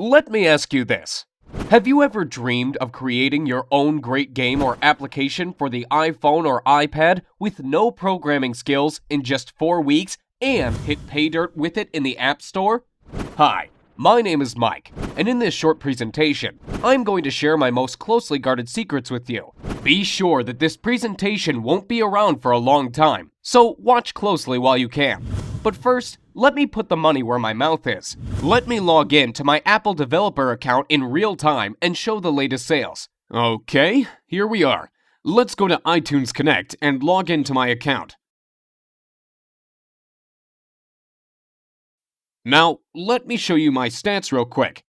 Let me ask you this. Have you ever dreamed of creating your own great game or application for the iPhone or iPad with no programming skills in just 4 weeks and hit pay dirt with it in the App Store? Hi, my name is Mike, and in this short presentation, I'm going to share my most closely guarded secrets with you. Be sure that this presentation won't be around for a long time, so watch closely while you can. But first, let me put the money where my mouth is. Let me log in to my Apple developer account in real time and show the latest sales. Okay, here we are. Let's go to iTunes Connect and log into my account. Now, let me show you my stats real quick.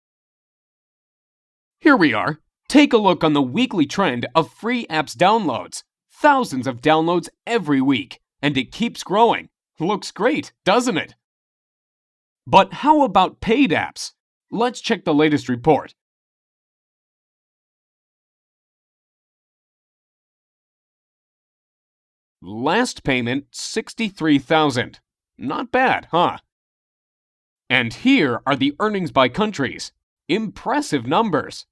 Here we are. Take a look on the weekly trend of free apps downloads. Thousands of downloads every week, and it keeps growing. Looks great, doesn't it? But how about paid apps? Let's check the latest report. Last payment, $63,000. Not bad, huh? And here are the earnings by countries. Impressive numbers.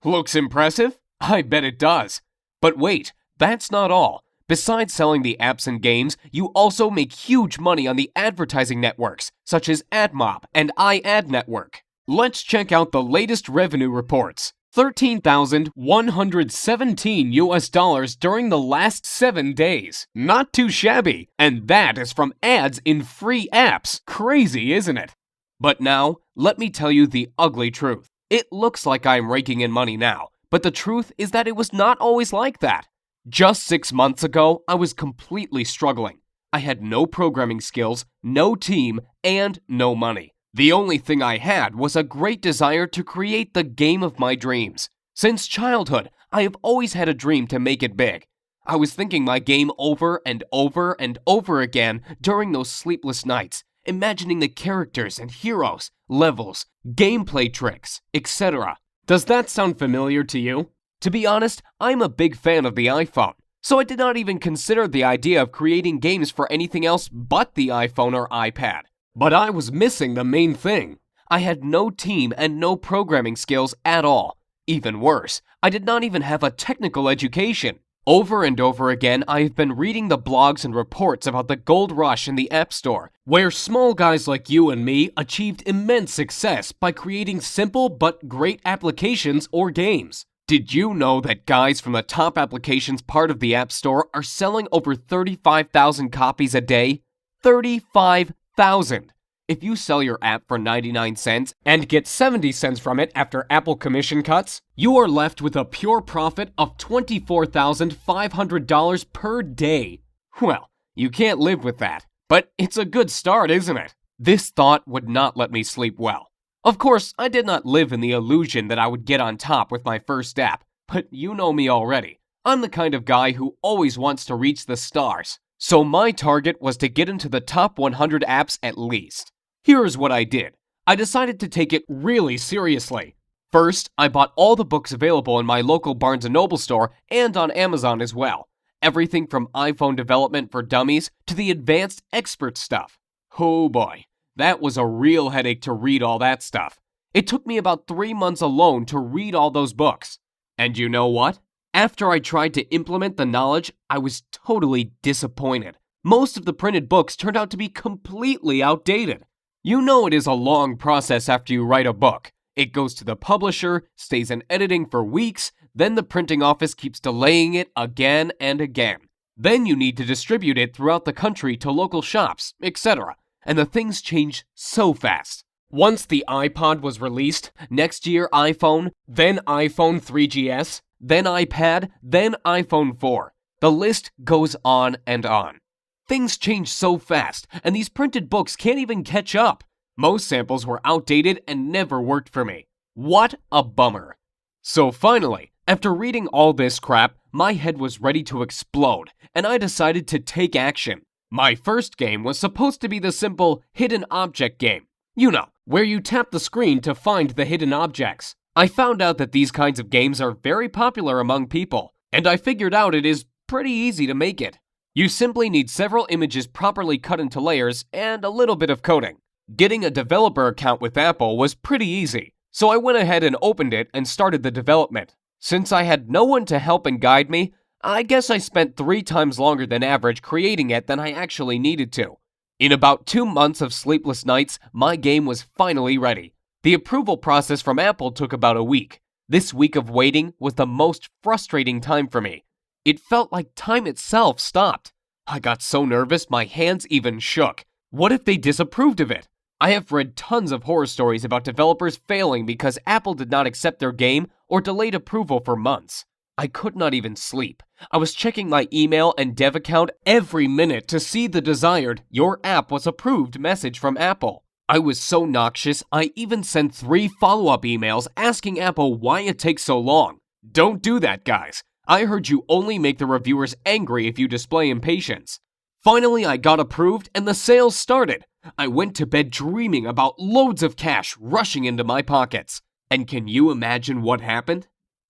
Looks impressive? I bet it does. But wait, that's not all. Besides selling the apps and games, you also make huge money on the advertising networks, such as AdMob and iAdNetwork. Let's check out the latest revenue reports. $13,117 during the last 7 days. Not too shabby, and that is from ads in free apps. Crazy, isn't it? But now, let me tell you the ugly truth. It looks like I'm raking in money now, but the truth is that it was not always like that. Just 6 months ago, I was completely struggling. I had no programming skills, no team, and no money. The only thing I had was a great desire to create the game of my dreams. Since childhood, I have always had a dream to make it big. I was thinking my game over and over and over again during those sleepless nights, imagining the characters and heroes, levels, gameplay tricks, etc. Does that sound familiar to you? To be honest, I'm a big fan of the iPhone, so I did not even consider the idea of creating games for anything else but the iPhone or iPad. But I was missing the main thing. I had no team and no programming skills at all. Even worse, I did not even have a technical education. Over and over again, I have been reading the blogs and reports about the gold rush in the App Store, where small guys like you and me achieved immense success by creating simple but great applications or games. Did you know that guys from the top applications part of the App Store are selling over 35,000 copies a day? 35,000! If you sell your app for 99 cents and get 70 cents from it after Apple commission cuts, you are left with a pure profit of $24,500 per day. Well, you can't live with that, but it's a good start, isn't it? This thought would not let me sleep well. Of course, I did not live in the illusion that I would get on top with my first app, but you know me already. I'm the kind of guy who always wants to reach the stars. So my target was to get into the top 100 apps at least. Here's what I did. I decided to take it really seriously. First, I bought all the books available in my local Barnes & Noble store and on Amazon as well. Everything from iPhone development for dummies to the advanced expert stuff. Oh boy. That was a real headache to read all that stuff. It took me about 3 months alone to read all those books. And you know what? After I tried to implement the knowledge, I was totally disappointed. Most of the printed books turned out to be completely outdated. You know it is a long process after you write a book. It goes to the publisher, stays in editing for weeks, then the printing office keeps delaying it again and again. Then you need to distribute it throughout the country to local shops, etc. And the things change so fast. Once the iPod was released, next year iPhone, then iPhone 3GS, then iPad, then iPhone 4. The list goes on and on. Things change so fast, and these printed books can't even catch up. Most samples were outdated and never worked for me. What a bummer. So finally, after reading all this crap, my head was ready to explode, and I decided to take action. My first game was supposed to be the simple hidden object game. You know, where you tap the screen to find the hidden objects. I found out that these kinds of games are very popular among people, and I figured out it is pretty easy to make it. You simply need several images properly cut into layers and a little bit of coding. Getting a developer account with Apple was pretty easy, so I went ahead and opened it and started the development. Since I had no one to help and guide me, I guess I spent 3 times longer than average creating it than I actually needed to. In about 2 months of sleepless nights, my game was finally ready. The approval process from Apple took about a week. This week of waiting was the most frustrating time for me. It felt like time itself stopped. I got so nervous my hands even shook. What if they disapproved of it? I have read tons of horror stories about developers failing because Apple did not accept their game or delayed approval for months. I could not even sleep. I was checking my email and dev account every minute to see the desired "Your app was approved" message from Apple. I was so noxious, I even sent 3 follow-up emails asking Apple why it takes so long. Don't do that, guys. I heard you only make the reviewers angry if you display impatience. Finally, I got approved and the sales started. I went to bed dreaming about loads of cash rushing into my pockets. And can you imagine what happened?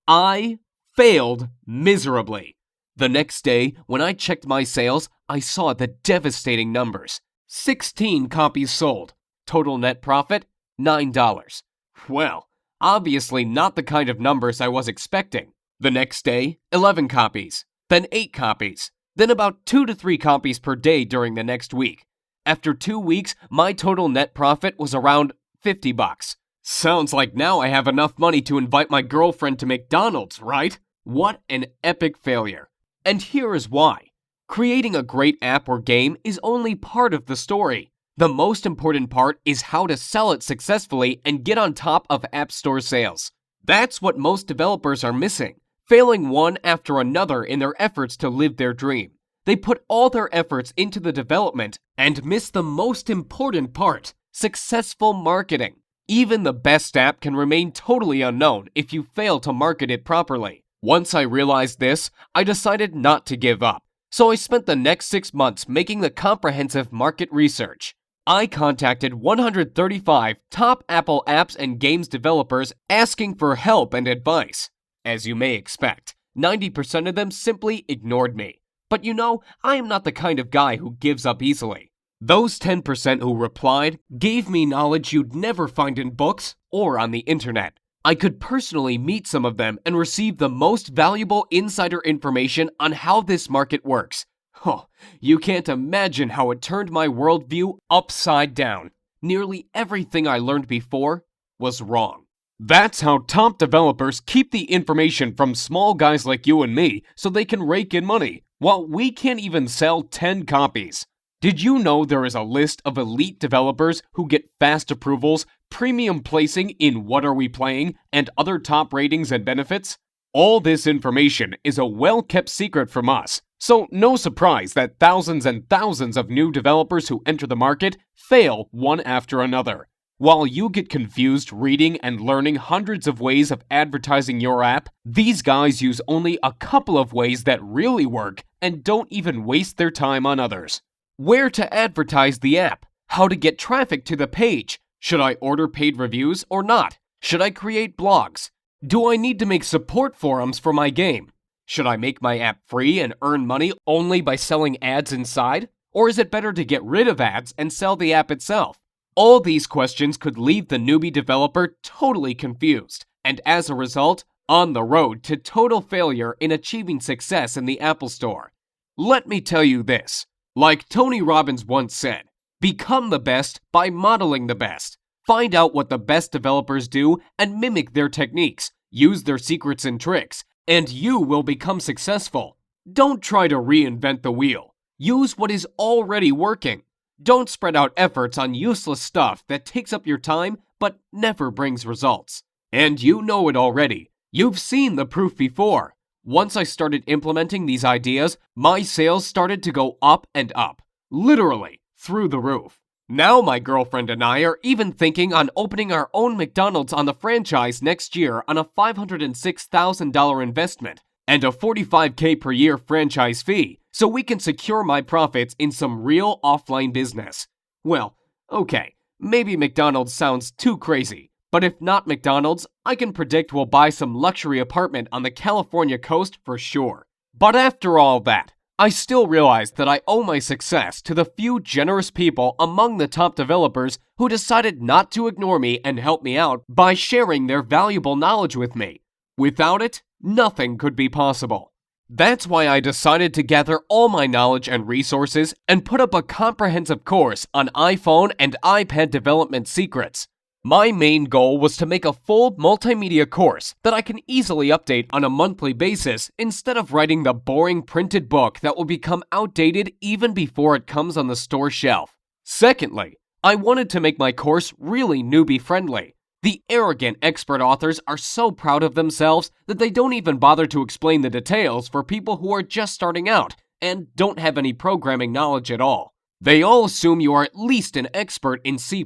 I failed miserably. The next day, when I checked my sales, I saw the devastating numbers. 16 copies sold. Total net profit, $9. Well, obviously not the kind of numbers I was expecting. The next day, 11 copies, then 8 copies, then about 2 to 3 copies per day during the next week. After 2 weeks, my total net profit was around $50. Sounds like now I have enough money to invite my girlfriend to McDonald's, right? What an epic failure. And here is why. Creating a great app or game is only part of the story. The most important part is how to sell it successfully and get on top of App Store sales. That's what most developers are missing, failing one after another in their efforts to live their dream. They put all their efforts into the development and miss the most important part, successful marketing. Even the best app can remain totally unknown if you fail to market it properly. Once I realized this, I decided not to give up. So I spent the next 6 months making the comprehensive market research. I contacted 135 top Apple apps and games developers asking for help and advice. As you may expect, 90% of them simply ignored me. But you know, I am not the kind of guy who gives up easily. Those 10% who replied gave me knowledge you'd never find in books or on the internet. I could personally meet some of them and receive the most valuable insider information on how this market works. Oh, you can't imagine how it turned my worldview upside down. Nearly everything I learned before was wrong. That's how top developers keep the information from small guys like you and me so they can rake in money, while we can't even sell 10 copies. Did you know there is a list of elite developers who get fast approvals, premium placing in What Are We Playing, and other top ratings and benefits? All this information is a well-kept secret from us, so no surprise that thousands and thousands of new developers who enter the market fail one after another. While you get confused reading and learning hundreds of ways of advertising your app, these guys use only a couple of ways that really work and don't even waste their time on others. Where to advertise the app? How to get traffic to the page? Should I order paid reviews or not? Should I create blogs? Do I need to make support forums for my game? Should I make my app free and earn money only by selling ads inside? Or is it better to get rid of ads and sell the app itself? All these questions could leave the newbie developer totally confused, and as a result, on the road to total failure in achieving success in the Apple Store. Let me tell you this. Like Tony Robbins once said, become the best by modeling the best. Find out what the best developers do and mimic their techniques. Use their secrets and tricks, and you will become successful. Don't try to reinvent the wheel. Use what is already working. Don't spread out efforts on useless stuff that takes up your time but never brings results. And you know it already. You've seen the proof before. Once I started implementing these ideas, my sales started to go up and up. Literally, through the roof. Now my girlfriend and I are even thinking on opening our own McDonald's on the franchise next year on a $506,000 investment and a $45K per year franchise fee, so we can secure my profits in some real offline business. Well, okay, maybe McDonald's sounds too crazy, but if not McDonald's, I can predict we'll buy some luxury apartment on the California coast for sure. But after all that, I still realize that I owe my success to the few generous people among the top developers who decided not to ignore me and help me out by sharing their valuable knowledge with me. Without it, nothing could be possible. That's why I decided to gather all my knowledge and resources and put up a comprehensive course on iPhone and iPad development secrets. My main goal was to make a full multimedia course that I can easily update on a monthly basis instead of writing the boring printed book that will become outdated even before it comes on the store shelf. Secondly, I wanted to make my course really newbie-friendly. The arrogant expert authors are so proud of themselves that they don't even bother to explain the details for people who are just starting out and don't have any programming knowledge at all. They all assume you are at least an expert in C++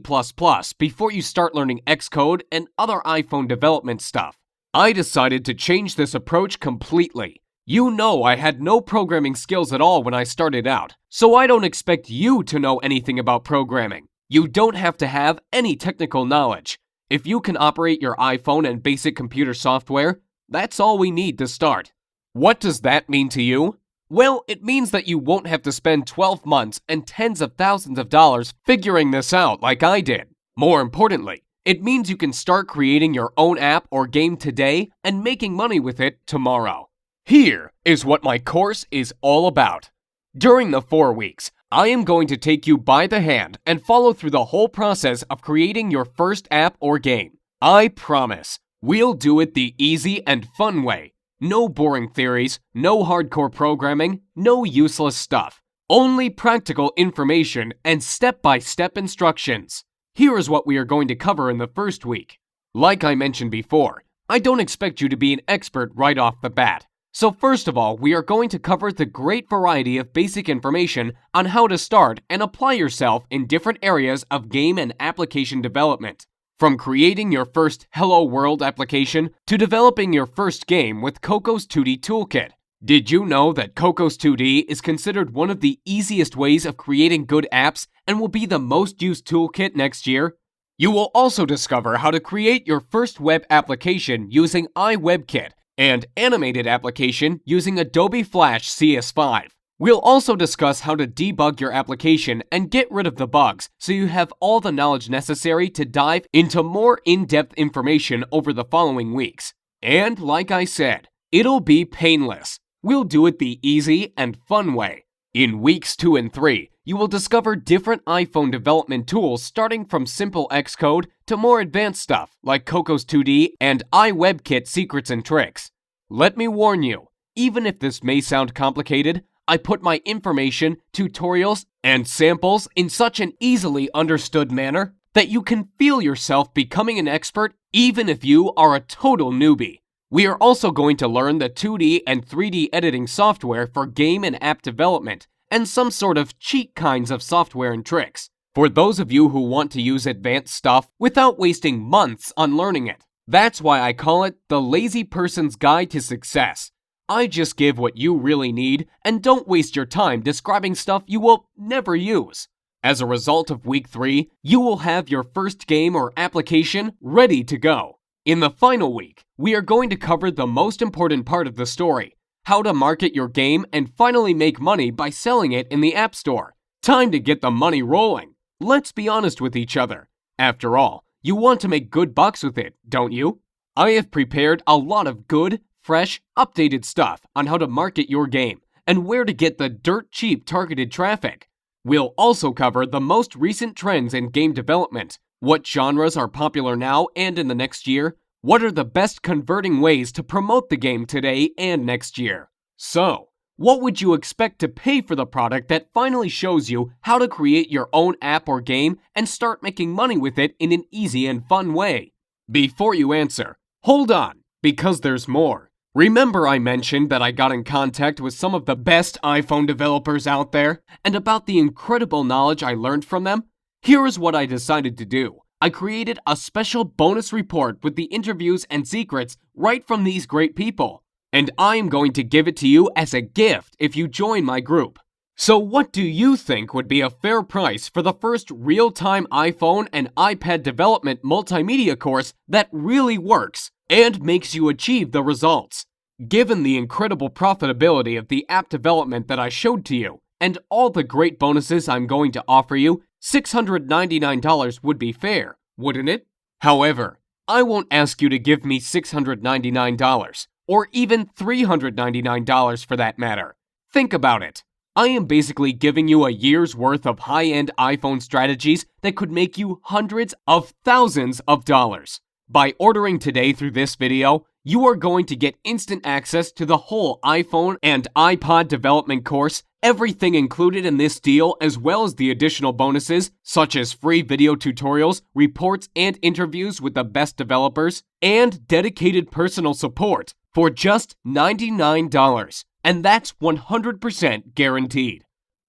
before you start learning Xcode and other iPhone development stuff. I decided to change this approach completely. You know I had no programming skills at all when I started out, so I don't expect you to know anything about programming. You don't have to have any technical knowledge. If you can operate your iPhone and basic computer software, that's all we need to start. What does that mean to you? Well, it means that you won't have to spend 12 months and tens of thousands of dollars figuring this out like I did. More importantly, it means you can start creating your own app or game today and making money with it tomorrow. Here is what my course is all about. During the 4 weeks, I am going to take you by the hand and follow through the whole process of creating your first app or game. I promise, we'll do it the easy and fun way. No boring theories, no hardcore programming, no useless stuff. Only practical information and step-by-step instructions. Here is what we are going to cover in the first week. Like I mentioned before, I don't expect you to be an expert right off the bat. So first of all, we are going to cover the great variety of basic information on how to start and apply yourself in different areas of game and application development. From creating your first Hello World application to developing your first game with Cocos 2D Toolkit. Did you know that Cocos 2D is considered one of the easiest ways of creating good apps and will be the most used toolkit next year? You will also discover how to create your first web application using iWebKit and animated application using Adobe Flash CS5. We'll also discuss how to debug your application and get rid of the bugs so you have all the knowledge necessary to dive into more in-depth information over the following weeks. And like I said, it'll be painless. We'll do it the easy and fun way. In weeks 2 and 3, you will discover different iPhone development tools starting from simple Xcode to more advanced stuff like Cocos 2D and iWebKit secrets and tricks. Let me warn you, even if this may sound complicated, I put my information, tutorials, and samples in such an easily understood manner that you can feel yourself becoming an expert even if you are a total newbie. We are also going to learn the 2D and 3D editing software for game and app development, and some sort of cheat kinds of software and tricks, for those of you who want to use advanced stuff without wasting months on learning it. That's why I call it the Lazy Person's Guide to Success. I just give what you really need and don't waste your time describing stuff you will never use. As a result of week 3, you will have your first game or application ready to go. In the final week, we are going to cover the most important part of the story, how to market your game and finally make money by selling it in the App Store. Time to get the money rolling. Let's be honest with each other. After all, you want to make good bucks with it, don't you? I have prepared a lot of good, fresh, updated stuff on how to market your game and where to get the dirt cheap targeted traffic. We'll also cover the most recent trends in game development, what genres are popular now and in the next year, what are the best converting ways to promote the game today and next year. So, what would you expect to pay for the product that finally shows you how to create your own app or game and start making money with it in an easy and fun way? Before you answer, hold on, because there's more. Remember I mentioned that I got in contact with some of the best iPhone developers out there and about the incredible knowledge I learned from them? Here is what I decided to do. I created a special bonus report with the interviews and secrets right from these great people. And I am going to give it to you as a gift if you join my group. So what do you think would be a fair price for the first real-time iPhone and iPad development multimedia course that really works and makes you achieve the results? Given the incredible profitability of the app development that I showed to you, and all the great bonuses I'm going to offer you, $699 would be fair, wouldn't it? However, I won't ask you to give me $699, or even $399 for that matter. Think about it. I am basically giving you a year's worth of high-end iPhone strategies that could make you hundreds of thousands of dollars. By ordering today through this video, you are going to get instant access to the whole iPhone and iPod development course, everything included in this deal, as well as the additional bonuses such as free video tutorials, reports, and interviews with the best developers, and dedicated personal support for just $99. And that's 100% guaranteed.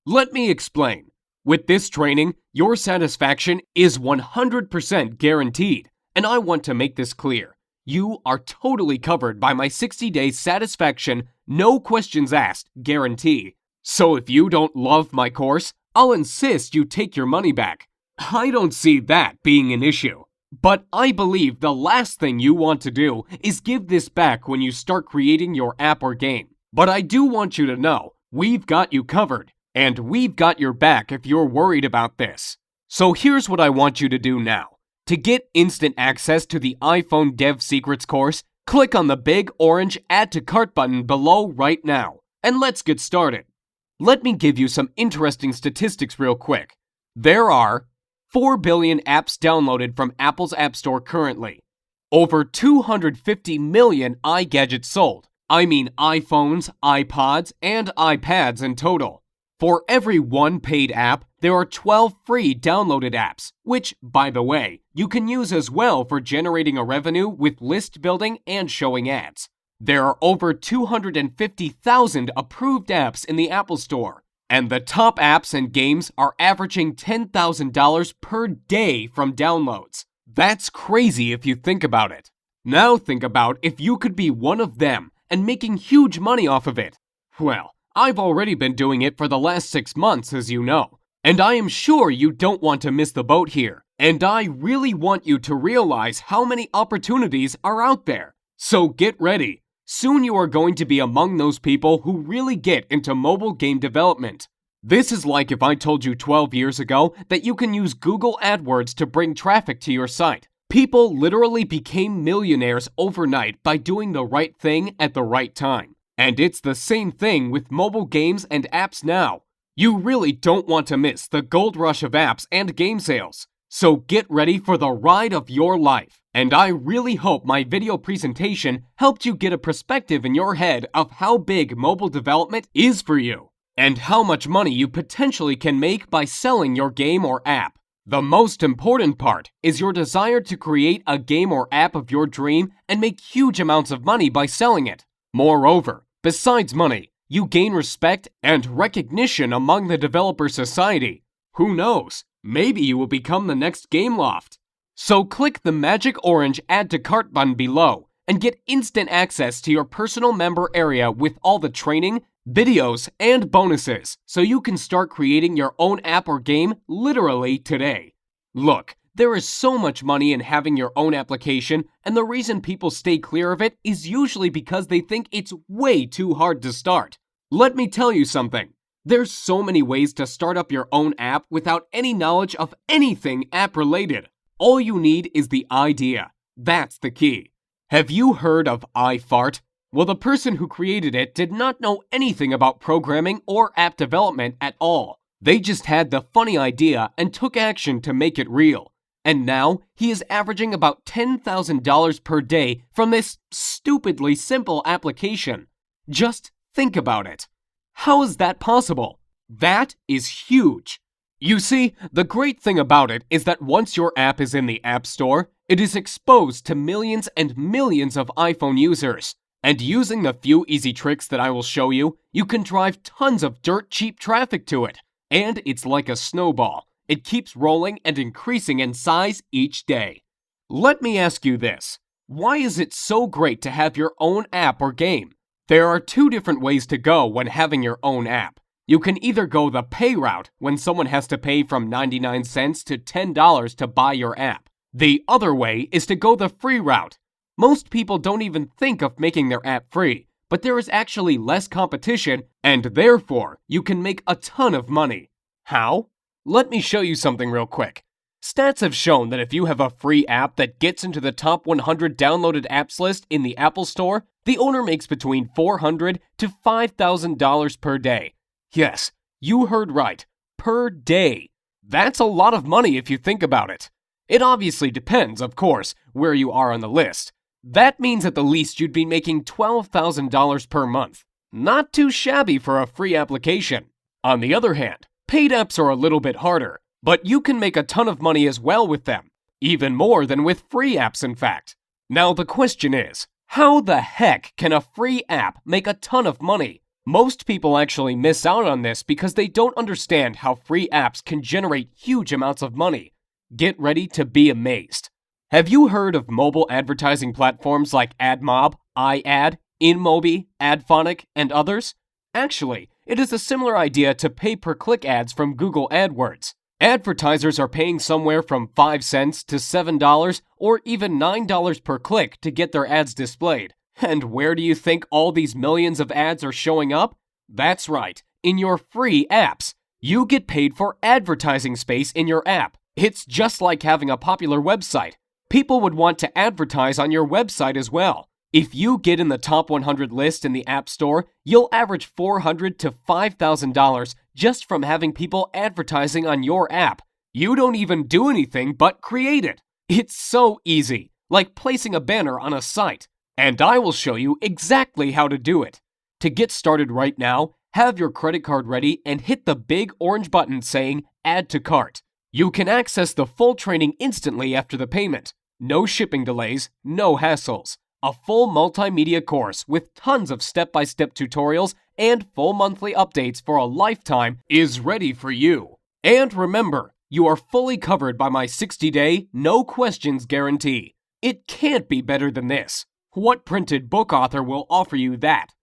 Let me explain. With this training, your satisfaction is 100% guaranteed, and I want to make this clear. You are totally covered by my 60-day satisfaction, no questions asked guarantee. So if you don't love my course, I'll insist you take your money back. I don't see that being an issue. But I believe the last thing you want to do is give this back when you start creating your app or game. But I do want you to know, we've got you covered, and we've got your back if you're worried about this. So here's what I want you to do now. To get instant access to the iPhone Dev Secrets course, click on the big orange Add to Cart button below right now, and let's get started. Let me give you some interesting statistics real quick. There are 4 billion apps downloaded from Apple's App Store currently. Over 250 million iGadgets sold. I mean iPhones, iPods, and iPads in total. For every one paid app, there are 12 free downloaded apps, which, by the way, you can use as well for generating a revenue with list building and showing ads. There are over 250,000 approved apps in the Apple Store, and the top apps and games are averaging $10,000 per day from downloads. That's crazy if you think about it. Now think about if you could be one of them and making huge money off of it. Well, I've already been doing it for the last 6 months, as you know. And I am sure you don't want to miss the boat here. And I really want you to realize how many opportunities are out there. So get ready. Soon you are going to be among those people who really get into mobile game development. This is like if I told you 12 years ago that you can use Google AdWords to bring traffic to your site. People literally became millionaires overnight by doing the right thing at the right time. And it's the same thing with mobile games and apps now. You really don't want to miss the gold rush of apps and game sales. So get ready for the ride of your life. And I really hope my video presentation helped you get a perspective in your head of how big mobile development is for you, and how much money you potentially can make by selling your game or app. The most important part is your desire to create a game or app of your dream and make huge amounts of money by selling it. Moreover, besides money, you gain respect and recognition among the developer society. Who knows? Maybe you will become the next Gameloft. So click the magic orange Add to Cart button below and get instant access to your personal member area with all the training, videos, and bonuses so you can start creating your own app or game literally today. Look, there is so much money in having your own application, and the reason people stay clear of it is usually because they think it's way too hard to start. Let me tell you something. There's so many ways to start up your own app without any knowledge of anything app-related. All you need is the idea. That's the key. Have you heard of iFart? Well, the person who created it did not know anything about programming or app development at all. They just had the funny idea and took action to make it real. And now, he is averaging about $10,000 per day from this stupidly simple application. Just think about it. How is that possible? That is huge. You see, the great thing about it is that once your app is in the App Store, it is exposed to millions and millions of iPhone users. And using the few easy tricks that I will show you, you can drive tons of dirt cheap traffic to it. And it's like a snowball. It keeps rolling and increasing in size each day. Let me ask you this. Why is it so great to have your own app or game? There are 2 different ways to go when having your own app. You can either go the pay route, when someone has to pay from 99 cents to $10 to buy your app. The other way is to go the free route. Most people don't even think of making their app free, but there is actually less competition, and therefore you can make a ton of money. How? Let me show you something real quick. Stats have shown that if you have a free app that gets into the top 100 downloaded apps list in the Apple Store, the owner makes between $400 to $5,000 per day. Yes, you heard right, per day. That's a lot of money if you think about it. It obviously depends, of course, where you are on the list. That means at the least you'd be making $12,000 per month. Not too shabby for a free application. On the other hand, paid apps are a little bit harder, but you can make a ton of money as well with them. Even more than with free apps, in fact. Now the question is, how the heck can a free app make a ton of money? Most people actually miss out on this because they don't understand how free apps can generate huge amounts of money. Get ready to be amazed. Have you heard of mobile advertising platforms like AdMob, iAd, InMobi, AdPhonic, and others? Actually, it is a similar idea to pay-per-click ads from Google AdWords. Advertisers are paying somewhere from 5 cents to $7 or even $9 per click to get their ads displayed. And where do you think all these millions of ads are showing up? That's right, in your free apps. You get paid for advertising space in your app. It's just like having a popular website. People would want to advertise on your website as well. If you get in the top 100 list in the App Store, you'll average $400 to $5,000 just from having people advertising on your app. You don't even do anything but create it. It's so easy, like placing a banner on a site. And I will show you exactly how to do it. To get started right now, have your credit card ready and hit the big orange button saying Add to Cart. You can access the full training instantly after the payment. No shipping delays, no hassles. A full multimedia course with tons of step-by-step tutorials and full monthly updates for a lifetime is ready for you. And remember, you are fully covered by my 60-day, no questions guarantee. It can't be better than this. What printed book author will offer you that?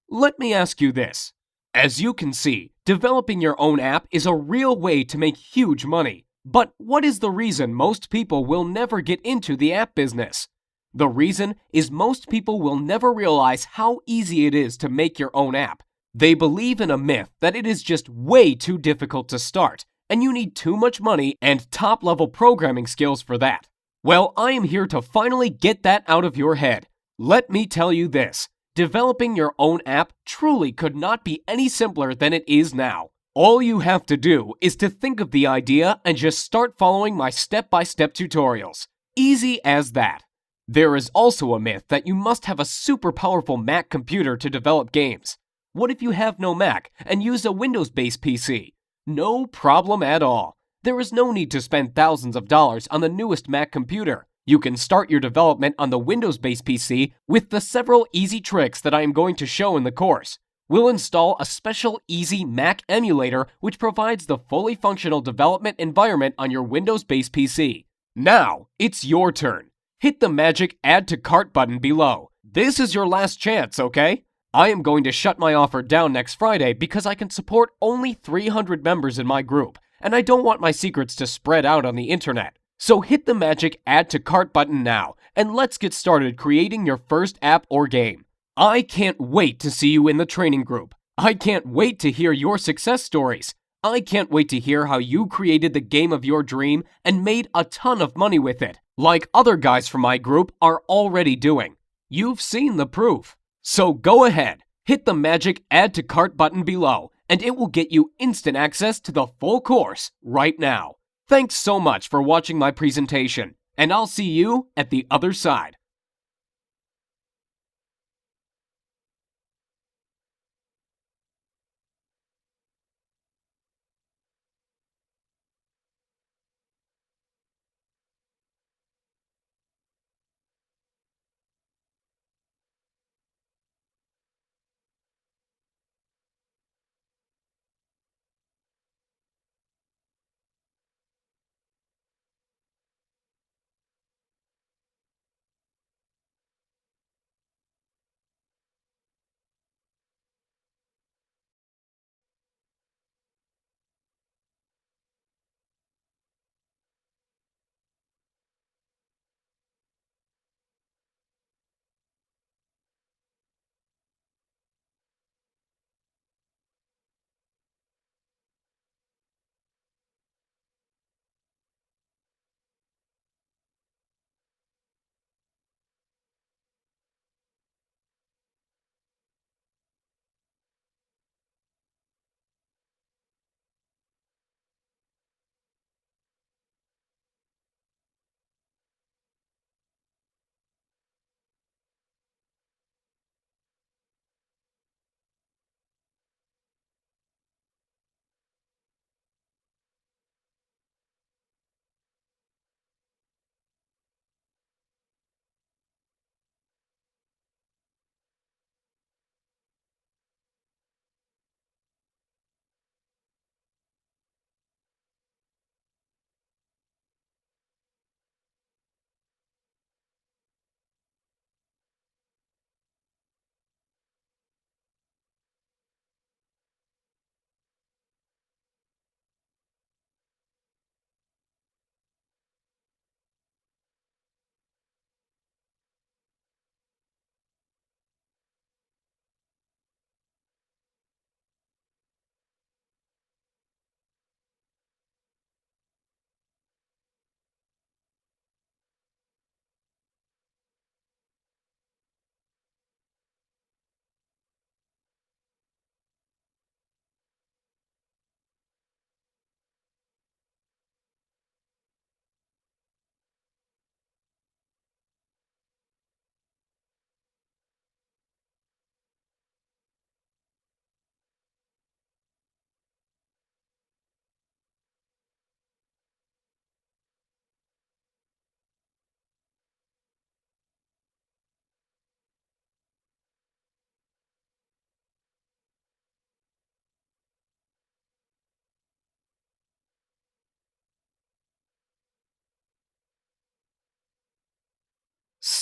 Let me ask you this. As you can see, developing your own app is a real way to make huge money. But what is the reason most people will never get into the app business? The reason is most people will never realize how easy it is to make your own app. They believe in a myth that it is just way too difficult to start, and you need too much money and top-level programming skills for that. Well, I am here to finally get that out of your head. Let me tell you this. Developing your own app truly could not be any simpler than it is now. All you have to do is to think of the idea and just start following my step-by-step tutorials. Easy as that. There is also a myth that you must have a super powerful Mac computer to develop games. What if you have no Mac and use a Windows-based PC? No problem at all. There is no need to spend thousands of dollars on the newest Mac computer. You can start your development on the Windows-based PC with the several easy tricks that I am going to show in the course. We'll install a special easy Mac emulator which provides the fully functional development environment on your Windows-based PC. Now, it's your turn. Hit the magic Add to Cart button below. This is your last chance, okay? I am going to shut my offer down next Friday because I can support only 300 members in my group, and I don't want my secrets to spread out on the internet. So hit the magic Add to Cart button now, and let's get started creating your first app or game. I can't wait to see you in the training group. I can't wait to hear your success stories. I can't wait to hear how you created the game of your dream and made a ton of money with it, like other guys from my group are already doing. You've seen the proof. So go ahead, hit the magic Add to Cart button below, and it will get you instant access to the full course right now. Thanks so much for watching my presentation, and I'll see you at the other side.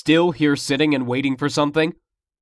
Still here sitting and waiting for something?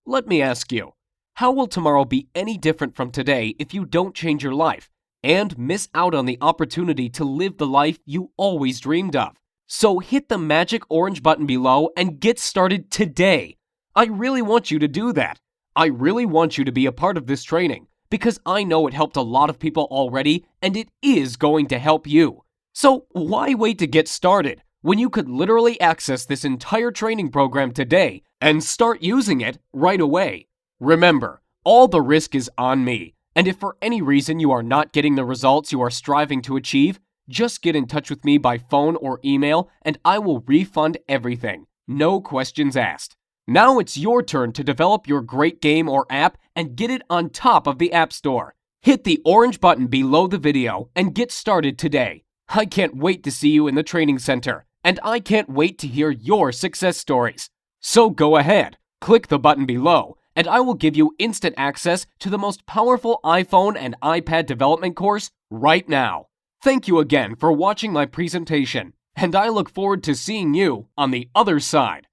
Let me ask you, how will tomorrow be any different from today if you don't change your life and miss out on the opportunity to live the life you always dreamed of? So hit the magic orange button below and get started today. I really want you to do that. I really want you to be a part of this training because I know it helped a lot of people already and it is going to help you. So why wait to get started when you could literally access this entire training program today and start using it right away? Remember, all the risk is on me, and if for any reason you are not getting the results you are striving to achieve, just get in touch with me by phone or email and I will refund everything. No questions asked. Now it's your turn to develop your great game or app and get it on top of the App Store. Hit the orange button below the video and get started today. I can't wait to see you in the training center, and I can't wait to hear your success stories. So go ahead, click the button below, and I will give you instant access to the most powerful iPhone and iPad development course right now. Thank you again for watching my presentation, and I look forward to seeing you on the other side.